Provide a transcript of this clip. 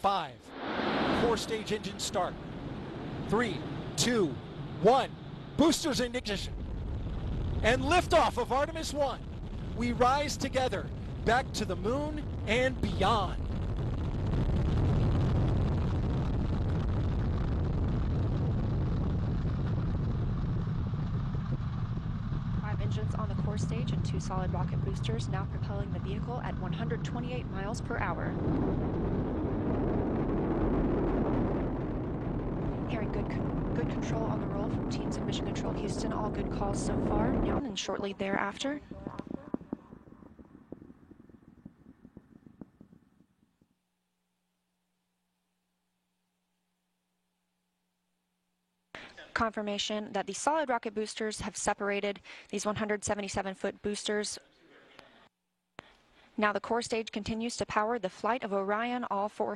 5. Four-stage engine start. 3, 2, 1. Boosters in ignition. And liftoff of Artemis 1. We rise together back to the moon and beyond. Engines on the core stage and 2 solid rocket boosters now propelling the vehicle at 128 miles per hour. Hearing good control on the roll from teams at Mission Control Houston. All good calls so far. Now and shortly thereafter. Confirmation that the solid rocket boosters have separated these 177-foot boosters. Now the core stage continues to power the flight of Orion. All 4